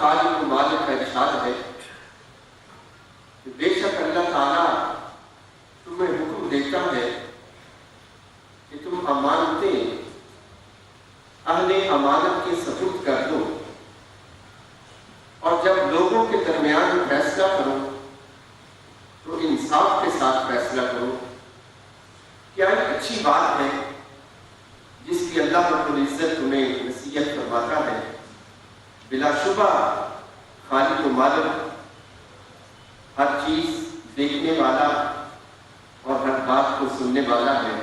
خالق و مالک کا ارشاد ہے کہ بے شک اللہ تعالیٰ تمہیں حکم دیتا ہے کہ تم امانتیں اہل امانت کے سپرد کر دو، اور جب لوگوں کے درمیان فیصلہ کرو تو انصاف کے ساتھ فیصلہ کرو۔ کیا ایک اچھی بات ہے جس کی اللہ رب العزت تمہیں نصیحت فرماتا ہے۔ بلا شبہ خالق و مالک ہر چیز دیکھنے والا اور ہر بات کو سننے والا ہے۔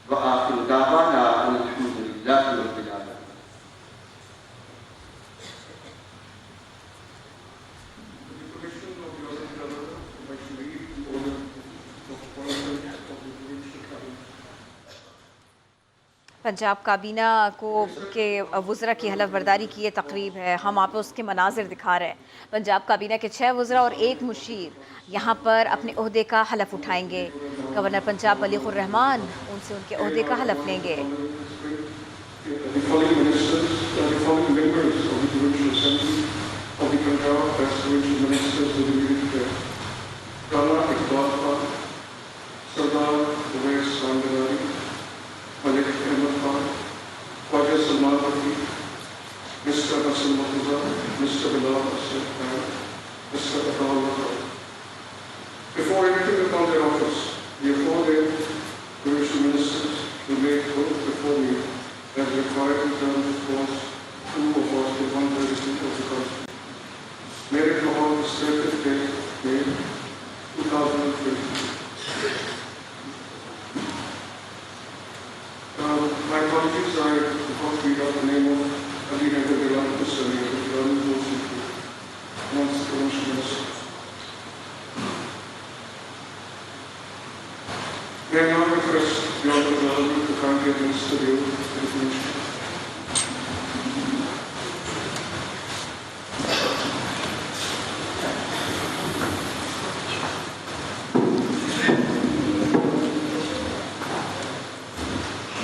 وآخر دعوانا ان الحمد للہ رب العالمین۔ پنجاب کابینہ کو کے وزراء کی حلف برداری کی یہ تقریب ہے، ہم آپ کو اس کے مناظر دکھا رہے ہیں۔ پنجاب کابینہ کے 6 وزراء اور 1 مشیر یہاں پر اپنے عہدے کا حلف اٹھائیں گے۔ گورنر پنجاب بلیغ الرحمان ان سے ان کے عہدے کا حلف لیں گے۔ ملک احمد خان، خواجہ سلمان رفیع، مسٹر حسن مرتضیٰ، مسٹر بلال ارشد خان، مسٹر عطا اللہ Khan. Before entering upon their office, we afford them, provincial ministers, to make oath before me as required in terms of clause 2 of Article 132 of the Constitution. Merit Lahore, Circuit Date, May 2020. My apologies, I forgot to read out the name of Ali Haider Bilal Hussain, the Bilal Hussain, once the provincial minister. May I now request the Honourable Government to kindly administer the oath to the provincial.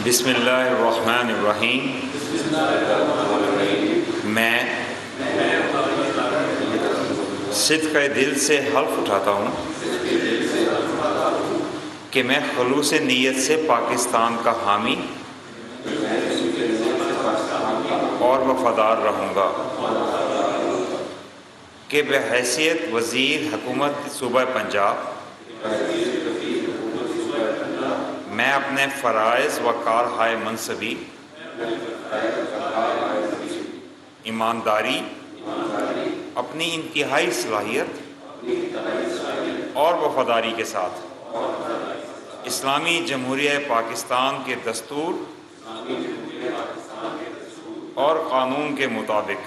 بسم اللہ الرحمن الرحیم۔ میں صدق دل سے حلف اٹھاتا ہوں کہ میں خلوص نیت سے پاکستان کا حامی اور وفادار رہوں گا، کہ بحیثیت وزیر حکومت صوبہ پنجاب میں اپنے فرائض و کارہائے منصبی ایمانداری، اپنی انتہائی صلاحیت اور وفاداری کے ساتھ اسلامی جمہوریہ پاکستان کے دستور اور قانون کے مطابق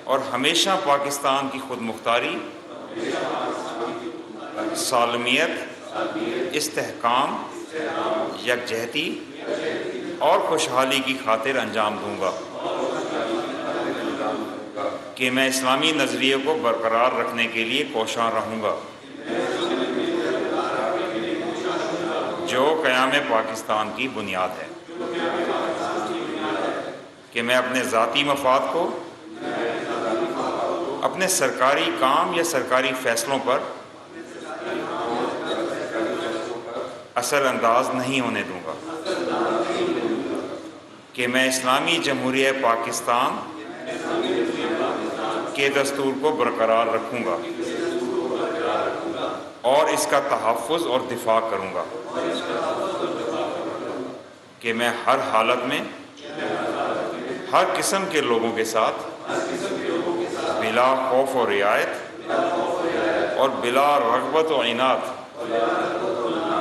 اور ہمیشہ پاکستان کی خود مختاری، سالمیت، استحکام، یکجہتی اور خوشحالی کی خاطر انجام دوں گا، کہ میں اسلامی نظریے کو برقرار رکھنے کے لیے کوشاں رہوں گا، جو قیام پاکستان کی بنیاد ہے، کہ میں اپنے ذاتی مفاد کو اپنے سرکاری کام یا سرکاری فیصلوں پر اثر انداز نہیں ہونے دوں گا، کہ میں اسلامی جمہوریہ پاکستان کے دستور کو برقرار رکھوں گا اور اس کا تحفظ اور دفاع کروں گا، کہ میں ہر حالت میں ہر قسم کے لوگوں کے ساتھ بلا خوف و رعایت اور بلا رغبت و عناد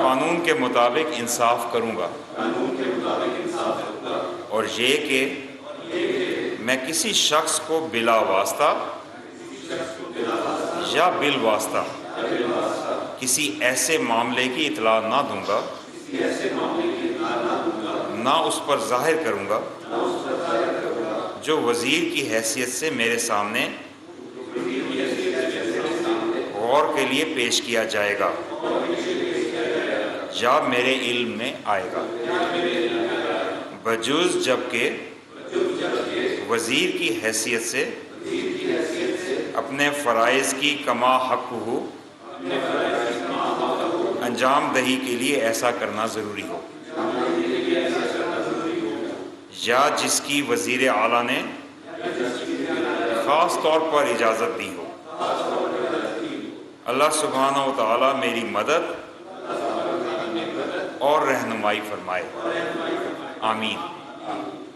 قانون کے مطابق انصاف کروں گا، اور یہ کہ میں کسی شخص کو بلا واسطہ یا بالواسطہ کسی ایسے معاملے کی اطلاع نہ دوں گا، نہ اس پر ظاہر کروں گا جو وزیر کی حیثیت سے میرے سامنے غور کے لیے پیش کیا جائے گا یا میرے علم میں آئے گا، بجز جبکہ وزیر کی حیثیت سے اپنے فرائض کی کما حق ہو انجام دہی کے لیے ایسا کرنا ضروری ہو، یا جس کی وزیر اعلیٰ نے خاص طور پر اجازت دی ہو۔ اللہ سبحانہ و تعالیٰ میری مدد اور رہنمائی فرمائے، آمین۔